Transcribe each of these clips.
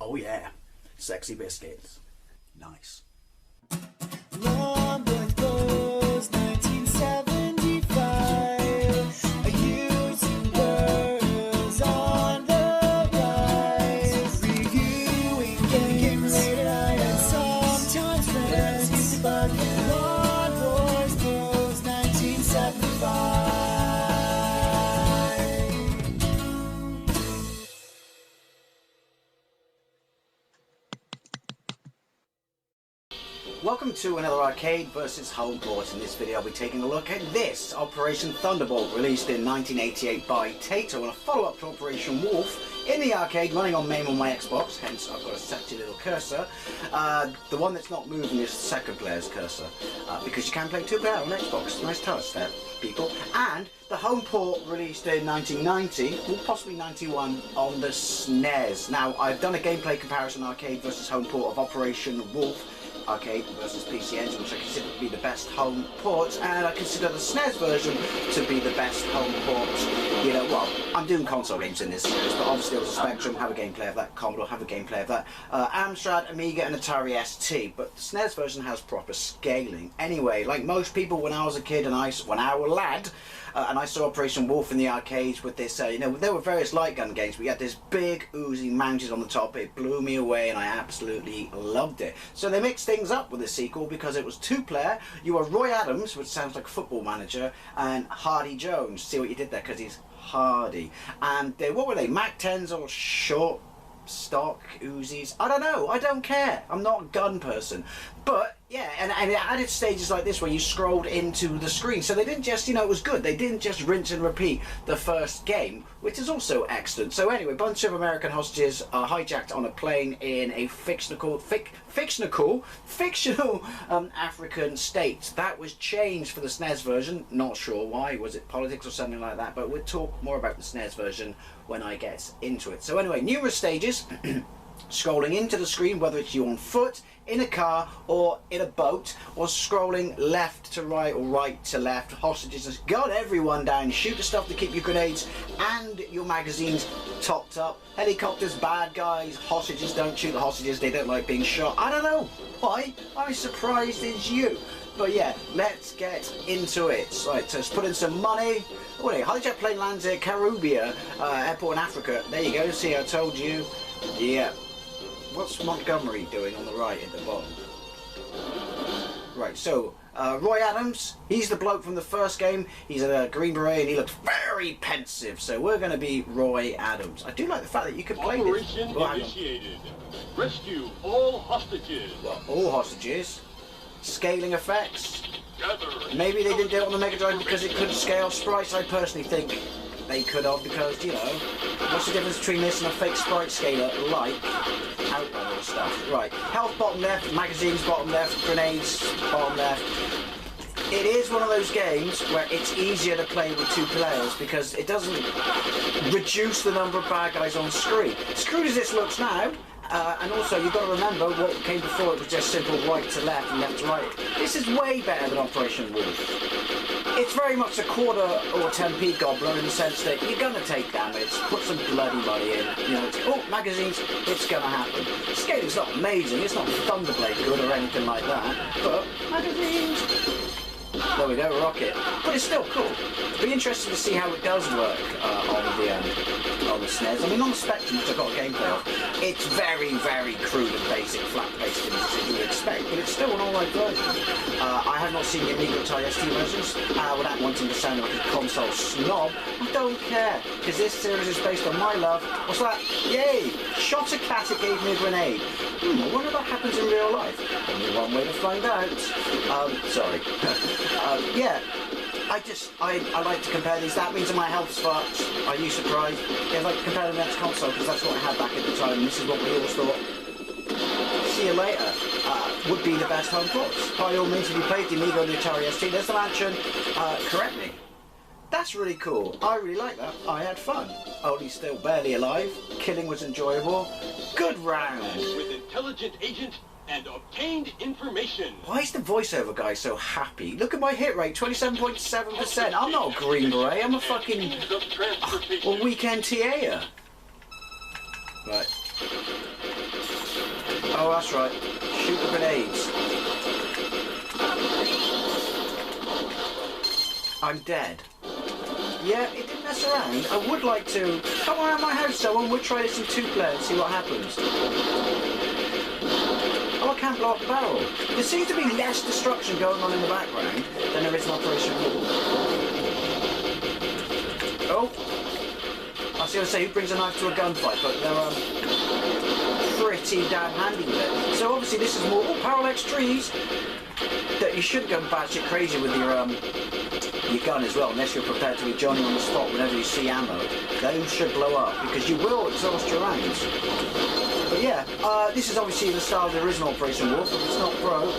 Oh yeah, sexy biscuits. Nice. Long goes 1975. Using girls on the rise. Reviewing games late at night and sometimes friends. But Long goes 1975. Welcome to another arcade versus home port. In this video I'll be taking a look at this, Operation Thunderbolt, released in 1988 by Taito, and a follow-up to Operation Wolf in the arcade, running on MAME on my Xbox, hence I've got a sexy little cursor. The one that's not moving is the second player's cursor, because you can play two-player on Xbox. Nice touch there, people. And the home port released in 1990, or possibly 91, on the SNES. Now, I've done a gameplay comparison arcade versus home port of Operation Wolf, arcade versus PC Engine, which I consider to be the best home port, and I consider the SNES version to be the best home port. You know, well, I'm doing console games in this series, but obviously there was a Spectrum, have a gameplay of that, Commodore, have a gameplay of that, Amstrad, Amiga and Atari ST, but the SNES version has proper scaling. Anyway, like most people, when I was a kid and when I was a lad, and I saw Operation Wolf in the arcades with this, you know, there were various light gun games, but you had this big Uzi mounted on the top. It blew me away and I absolutely loved it. So they mixed things up with the sequel because it was two-player. You were Roy Adams, which sounds like a football manager, and Hardy Jones. See what you did there, because he's Hardy. And what were they, Mac 10s or short stock Uzis? I don't know, I don't care, I'm not a gun person. But yeah, and it added stages like this where you scrolled into the screen, so they didn't just, you know, it was good, they didn't just rinse and repeat the first game, which is also excellent. So anyway, a bunch of American hostages are hijacked on a plane in a fictional African state. That was changed for the SNES version, not sure why, was it politics or something like that, but we'll talk more about the SNES version when I get into it. So anyway, numerous stages, scrolling into the screen, whether it's you on foot, in a car, or in a boat, or scrolling left to right or right to left. Hostages has got everyone down. Shoot the stuff to keep your grenades and your magazines topped up. Helicopters, bad guys, hostages, don't shoot the hostages, they don't like being shot. I don't know why, I'm as surprised as you. But yeah, let's get into it. Right, so let's put in some money. Oh, wait, hijack plane lands at Carubia airport in Africa. There you go, see, I told you. Yeah. What's Montgomery doing on the right at the bottom? Right, so Roy Adams, he's the bloke from the first game. He's a Green Beret and he looks very pensive. So we're going to be Roy Adams. I do like the fact that you can play this. Operation initiated. Rescue all hostages. Well, all hostages. Scaling effects. Gather. Maybe they didn't do it on the Mega Drive because it couldn't scale sprites. I personally think they could have, because, you know, what's the difference between this and a fake sprite scaler like Outrun or stuff? Right, health bottom left, magazines bottom left, grenades bottom left. It is one of those games where it's easier to play with two players because it doesn't reduce the number of bad guys on screen. Screwed as this looks now, and also you've got to remember what came before, it was just simple right to left and left to right. This is way better than Operation Wolf. It's very much a quarter or 10p gobbler in the sense that you're going to take damage, put some bloody money in, you know, oh, magazines, it's going to happen. Scaling's not amazing, it's not Thunderblade good or anything like that, but magazines, there we go, rocket. But it's still cool. It'll be interesting to see how it does work on the SNES. I mean, on the Spectrum, which I've got a gameplay of, it's very, very crude and basic, flat-paced as you would expect, but it's still an alright version. I have not seen the Amiga Atari ST versions, without wanting to sound like a console snob. I don't care, because this series is based on my love. What's that? Yay! Shot a cat, it gave me a grenade. I wonder if that happens in real life. Only one way to find out. Sorry. Yeah. I like to compare these. That means my health's fucked. Are you surprised? Yeah, I'd like to compare them against console because that's what I had back at the time, and this is what we always thought. See you later. Would be the best home ports. By all means, if you played the Amiga or the Atari ST, there's the mansion. Correct me. That's really cool. I really like that. I had fun. Only still barely alive. Killing was enjoyable. Good round. With intelligent agent and obtained information. Why is the voiceover guy so happy? Look at my hit rate, 27.7%. I'm not a Green Beret, I'm a fucking... a weekend TA. Right. Oh, that's right. Shoot the grenades. I'm dead. Yeah, it didn't mess around. I would like to... Come around my house, someone. We'll try this in 2-player and see what happens. Oh, I can't blow up the barrel. There seems to be less destruction going on in the background than there is in Operation Thunderbolt. Oh. I was going to say, who brings a knife to a gunfight, but they're pretty damn handy with it. So obviously this is more parallax trees that you shouldn't go batshit crazy with your gun as well, unless you're prepared to be Johnny on the spot whenever you see ammo. Those should blow up because you will exhaust your rounds. But yeah, this is obviously the style of the original Operation Wolf. It's not broke.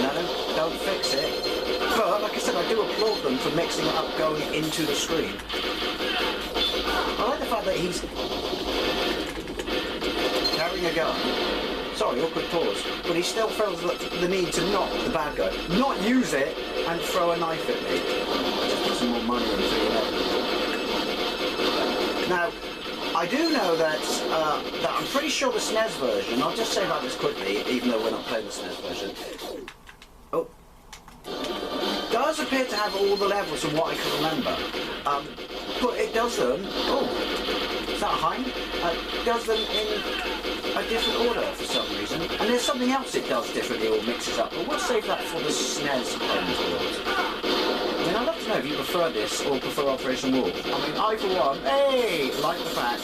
No, don't fix it. But like I said, I do applaud them for mixing it up going into the screen. I like the fact that he's carrying a gun. Sorry, awkward pause. But he still feels the need to knock the bad guy. Not use it and throw a knife at me. Just put some more money into it. Now, I do know that I'm pretty sure the SNES version, I'll just say about this quickly, even though we're not playing the SNES version. Oh. Does appear to have all the levels from what I can remember. But it does them... Oh. Is that a hind? Does them in a different order for some reason. And there's something else it does differently or mixes up. But we'll save that for the SNES towards. I mean, I'd love to know if you prefer this or prefer Operation Wolf. I mean, I, for one, hey, like the fact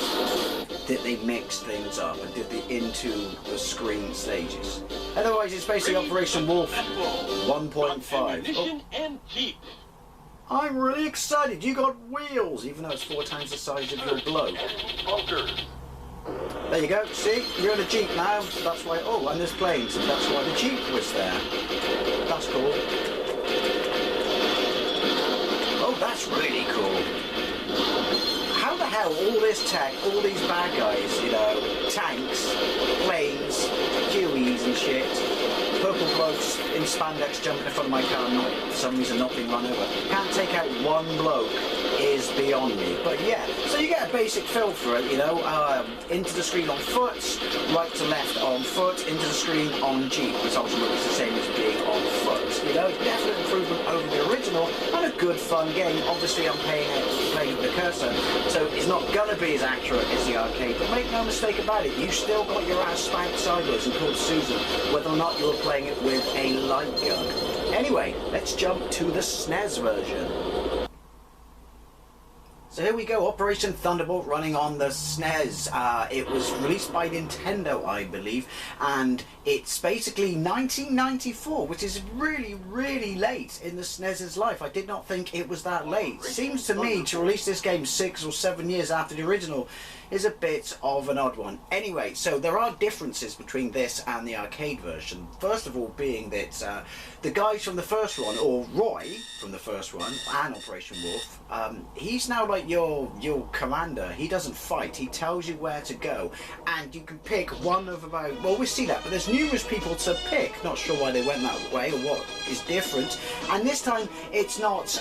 that they mixed things up and did the into the screen stages. Otherwise, it's basically Operation Wolf 1.5. And Jeep. I'm really excited. You got wheels, even though it's 4 times the size of your bloke. There you go. See, you're in a Jeep now. That's why. Oh, and there's planes. And that's why the Jeep was there. That's cool. Oh, that's really cool. How the hell all this tech, all these bad guys, you know, tanks, planes, Hueys and shit, purple blokes in spandex jumping in front of my car and not, for some reason not being run over, can't take out one bloke is beyond me. But yeah, so you get a basic feel for it, you know, into the screen on foot, right to left on foot, into the screen on Jeep, which ultimately is the same as being on foot. You know, definite improvement over the original and a good fun game. Obviously I'm playing with the cursor, so it's not gonna be as accurate as the arcade, but make no mistake about it, you still got your ass spanked sideways and called Susan, whether or not you're playing it with a light gun. Anyway, let's jump to the SNES version. So here we go, Operation Thunderbolt running on the SNES. It was released by Nintendo, I believe, and it's basically 1994, which is really, really late in the SNES's life. I did not think it was that late. Seems to me to release this game 6 or 7 years after the original is a bit of an odd one. Anyway, so there are differences between this and the arcade version. First of all being that the guys from the first one, or Roy from the first one, and Operation Wolf, he's now like your commander. He doesn't fight, he tells you where to go, and you can pick one of about, well, we see that, but there's numerous people to pick. Not sure why they went that way or what is different. And this time it's not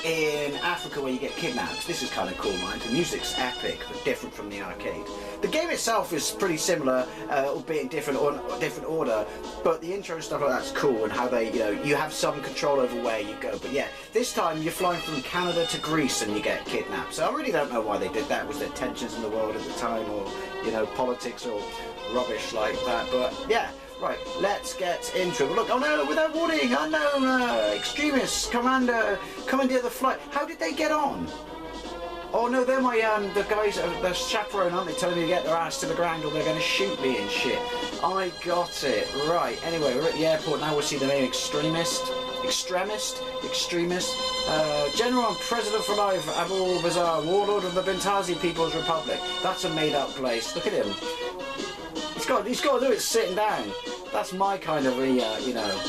in Africa where you get kidnapped. This is kind of cool, mind. The music's epic, but different from the arcade. The game itself is pretty similar, albeit in different order, but the intro and stuff like that's cool, and how they, you know, you have some control over where you go. But yeah, this time you're flying from Canada to Greece and you get kidnapped. So I really don't know why they did that. Was there tensions in the world at the time, or, you know, politics or rubbish like that? But yeah. Right, let's get into it. Look, oh no, without warning, unknown extremists, commandeer the flight. How did they get on? Oh no, they're my, the guys, the chaperone, aren't they, telling me to get their ass to the ground or they're going to shoot me and shit. I got it. Right, anyway, we're at the airport now. We'll see the main extremist, General and President for Life, Abul Bazaar, Warlord of the Benghazi People's Republic. That's a made-up place. Look at him. He's got to do it sitting down. That's my kind of, you know,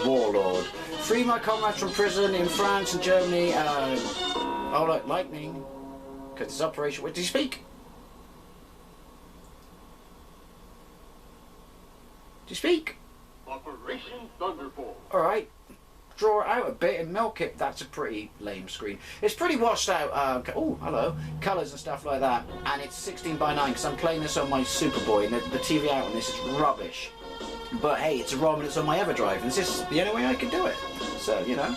warlord. Free my comrades from prison in France and Germany. Oh, look, lightning. Because it's Operation... Wait, did you speak? Did you speak? Operation Thunderbolt. Alright. draw it out a bit and milk it. That's a pretty lame screen. It's pretty washed out. Oh, hello. Colours and stuff like that. And it's 16 by 9 because I'm playing this on my Superboy and the TV out on this is rubbish. But hey, it's a ROM and it's on my EverDrive and this is the only way I can do it. So, you know,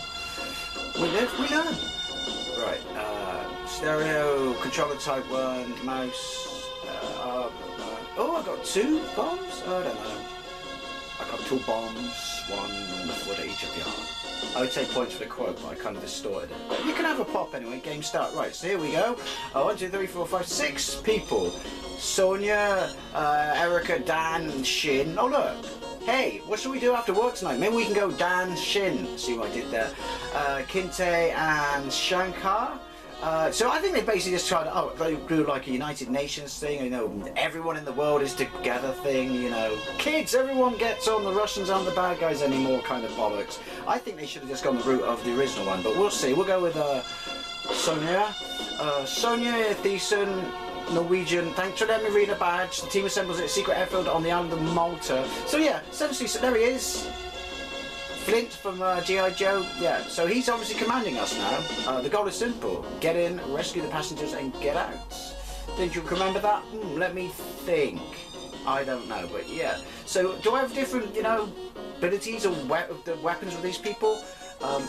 we live, we learn. Right, stereo, controller type 1, mouse. Oh, I got 2 bombs? Oh, I don't know. I got 2 bombs, 1 for each of you. I would say points for the quote, but I kind of distorted it. But you can have a pop anyway, game start. Right, so here we go. 1, 2, 3, 4, 5, 6 people. Sonia, Erica, Dan, Shin. Oh look, hey, what should we do after work tonight? Maybe we can go Dan, Shin. See what I did there. Kinte and Shankar. So I think they basically just tried to, they do like a United Nations thing, you know, everyone in the world is together thing, you know, kids, everyone gets on, the Russians aren't the bad guys anymore kind of bollocks. I think they should have just gone the route of the original one, but we'll see. We'll go with Sonia. Sonia, Thiessen, Norwegian. Thanks for letting me read a badge. The team assembles at a secret airfield on the island of Malta. So yeah, essentially, so there he is. Flint from G.I. Joe, yeah, so he's obviously commanding us now. The goal is simple. Get in, rescue the passengers and get out. Did you remember that? Let me think. I don't know, but yeah. So do I have different, you know, abilities or the weapons with these people?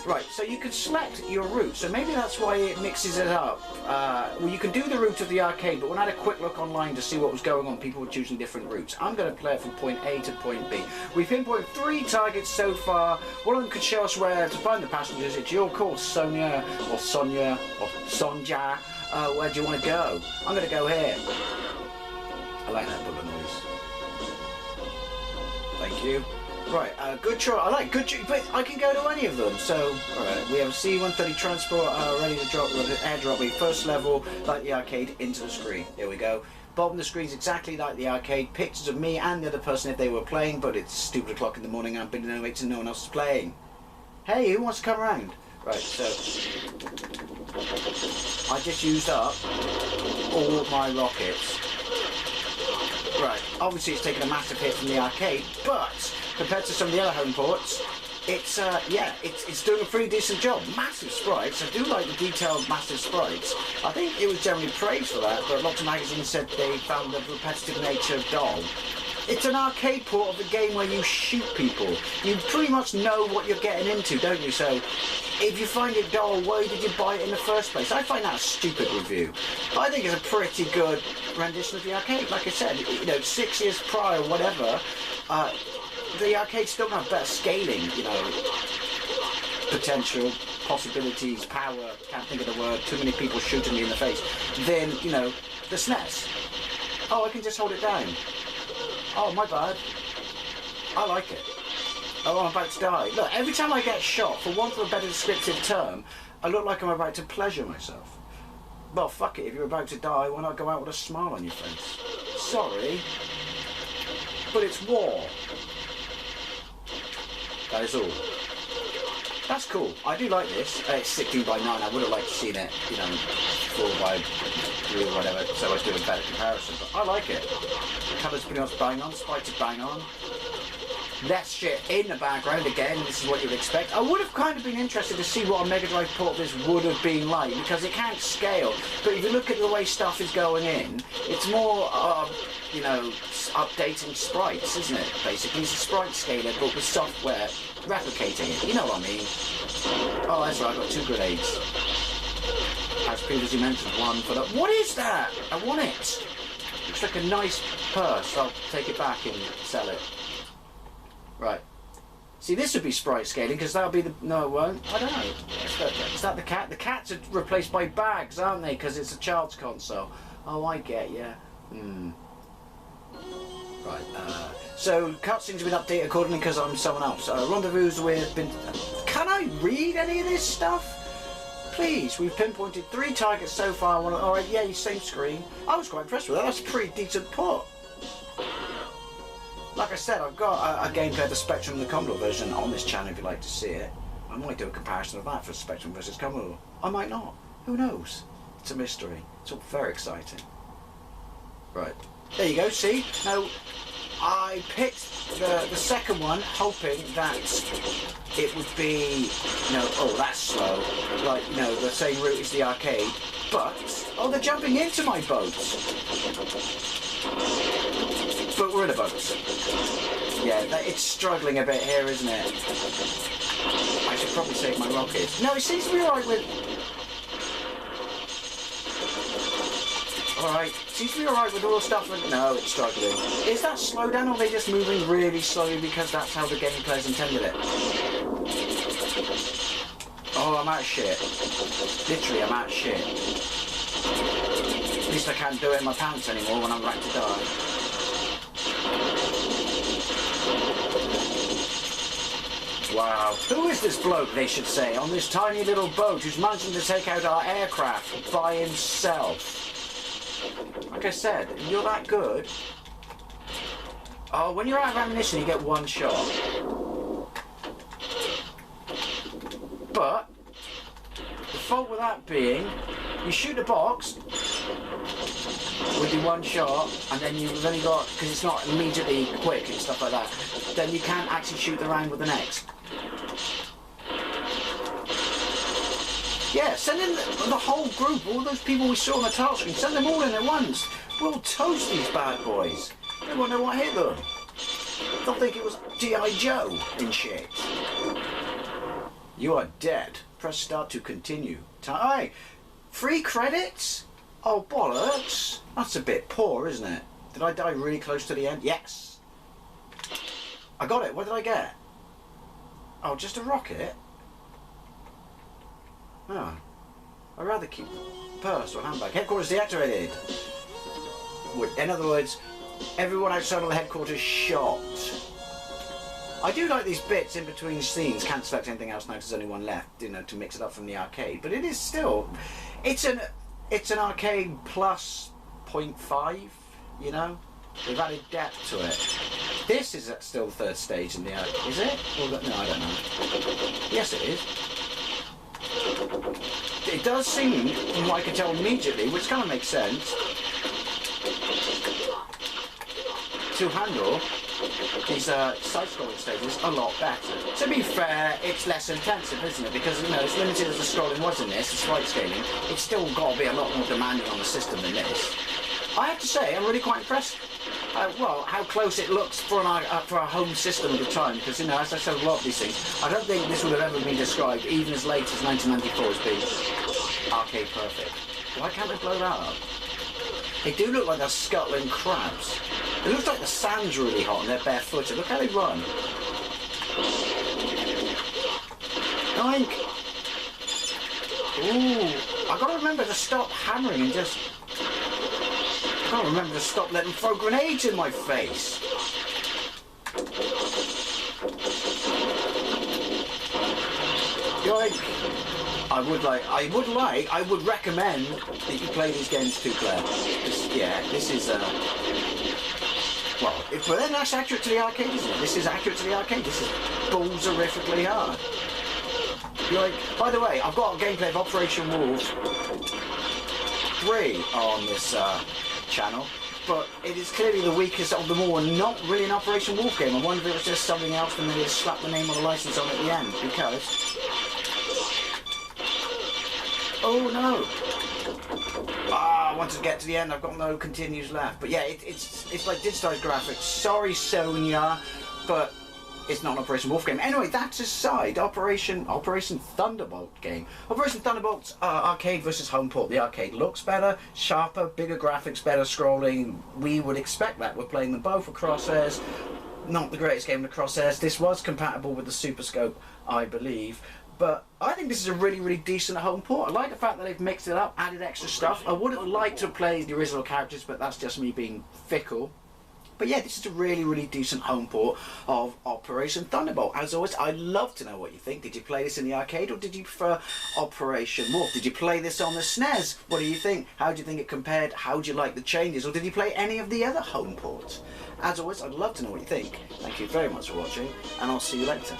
Right, so you can select your route, so maybe that's why it mixes it up. Well, you can do the route of the arcade, but when I had a quick look online to see what was going on, people were choosing different routes. I'm going to play it from point A to point B. We've pinpointed 3 targets so far. One of them could show us where to find the passengers. It's your call, Sonia, or Sonja. Where do you want to go? I'm going to go here. I like that bullet noise. Thank you. Right, good try. I like good, but I can go to any of them. So, alright, we have a C-130 transport ready to drop, airdrop. First level, like the arcade, into the screen. Here we go. Bottom of the screen's exactly like the arcade. Pictures of me and the other person if they were playing, but it's stupid o'clock in the morning. I've been awake and no one else is playing. Hey, who wants to come around? Right, so I just used up all my rockets. Right, obviously it's taken a massive hit from the arcade, but compared to some of the other home ports, it's it's doing a pretty decent job. Massive sprites. I do like the detailed massive sprites. I think it was generally praised for that, but lots of magazines said they found the repetitive nature of Doll. It's an arcade port of a game where you shoot people. You pretty much know what you're getting into, don't you? So if you find it dull, why did you buy it in the first place? I find that a stupid review. I think it's a pretty good rendition of the arcade. Like I said, you know, 6 years prior, whatever, the arcade still have better scaling, you know, potential, possibilities, power, can't think of the word, too many people shooting me in the face, than, you know, the SNES. Oh, I can just hold it down. Oh, my bad. I like it. Oh, I'm about to die. Look, every time I get shot, for want of a better descriptive term, I look like I'm about to pleasure myself. Well, fuck it, if you're about to die, why not go out with a smile on your face? Sorry, but it's war. That is all. That's cool. I do like this. It's 16 by 9. I would have liked to seen it, you know, 4 by 3 or whatever, so I was doing a better comparison. But I like it. The colours pretty much bang on, sprites are bang on. Less shit in the background again, this is what you'd expect. I would have kind of been interested to see what a Mega Drive port of this would have been like, because it can't scale. But if you look at the way stuff is going in, it's more, you know, updating sprites, isn't it? Basically, it's a sprite scaler, but with software replicating it. You know what I mean? Oh, that's right, I got 2 grenades. As previously mentioned, 1 for the... What is that? I want it. Looks like a nice purse. I'll take it back and sell it. Right. See, this would be sprite scaling, because that'll be the... No, it won't. I don't know. Is that the cat? The cats are replaced by bags, aren't they? Because it's a child's console. Oh, I get ya. Right, so cutscenes have been updated accordingly because I'm someone else. Rendezvous with... Can I read any of this stuff? Please, we've pinpointed 3 targets so far. Alright, yeah, same screen. I was quite impressed with that. That's a pretty decent port. Like I said, I've got a gameplay of the Spectrum and the Commodore version on this channel if you'd like to see it. I might do a comparison of that for Spectrum versus Commodore. I might not. Who knows? It's a mystery. It's all very exciting. Right. There you go, see? Now, I picked the second one hoping that it would be, you know, oh, that's slow, like, you know, the same route as the arcade, but, oh, they're jumping into my boat. But we're in a boat. Yeah, it's struggling a bit here, isn't it? I should probably save my rockets. No, it seems to be alright with... Alright, seems to be alright with all the stuff, but no, it's struggling. Is that slowdown, or are they just moving really slowly because that's how the game players intended it? Oh, I'm out of shit. Literally, I'm out of shit. At least I can't do it in my pants anymore when I'm about to die. Wow. Who is this bloke, they should say, on this tiny little boat who's managing to take out our aircraft by himself? Like I said, you're that good. Oh, when you're out of ammunition, you get one shot. But the fault with that being, you shoot a box with your one shot, and then you've only got, because it's not immediately quick and stuff like that, then you can't actually shoot the round with the next. Yeah, send in the whole group, all those people we saw on the title screen, send them all in at once. We'll toast these bad boys. They won't know what hit them. They'll think it was G.I. Joe and shit. You are dead. Press start to continue. Aye, free credits? Oh, bollocks. That's a bit poor, isn't it? Did I die really close to the end? Yes. I got it. What did I get? Oh, just a rocket? Oh. I'd rather keep purse or handbag. Headquarters deactivated. In other words, everyone outside of the headquarters shot. I do like these bits in between scenes. Can't select anything else now because there's only one left, you know, to mix it up from the arcade. But it is still, it's an arcade plus 0.5, you know. They've added depth to it. This is still the third stage in the arcade, is it? Or no, I don't know. Yes, it is. It does seem, from what I can tell immediately, which kind of makes sense, to handle these side-scrolling stages a lot better. To be fair, it's less intensive, isn't it? Because, you know, as limited as the scrolling was in this, the sprite scaling, it's still got to be a lot more demanding on the system than this. I have to say, I'm really quite impressed. Well, how close it looks for a home system at the time, because, you know, as I said, a lot of these things, I don't think this would have ever been described, even as late as 1994, as being arcade perfect. Why can't they blow that up? They do look like they're scuttling crabs. It looks like the sand's really hot and they're barefooted. Look how they run. Oink! Ooh, I gotta remember to stop hammering and just... I gotta remember to stop letting them throw grenades in my face. Yoink! I would recommend that you play these games two-player. This is, well, but then that's accurate to the arcade, isn't it? This is accurate to the arcade. This is balls-horrifically hard. Like, by the way, I've got a gameplay of Operation Wolves 3 on this channel, but it is clearly the weakest of them all, and not really an Operation Wolf game. I wonder if it was just something else and they just slapped the name of the license on at the end, because... Oh no! Ah, I wanted to get to the end, I've got no continues left. But yeah, it's like digitized graphics. Sorry, Sonya, but it's not an Operation Wolf game. Anyway, that's aside. Operation Thunderbolt game. Operation Thunderbolt's arcade versus home port. The arcade looks better, sharper, bigger graphics, better scrolling. We would expect that. We're playing them both with crosshairs. Not the greatest game with crosshairs. This was compatible with the Super Scope, I believe. But I think this is a really, really decent home port. I like the fact that they've mixed it up, added extra stuff. I would have liked to play the original characters, but that's just me being fickle. But yeah, this is a really, really decent home port of Operation Thunderbolt. As always, I'd love to know what you think. Did you play this in the arcade, or did you prefer Operation Morph? Did you play this on the SNES? What do you think? How do you think it compared? How do you like the changes? Or did you play any of the other home ports? As always, I'd love to know what you think. Thank you very much for watching, and I'll see you later.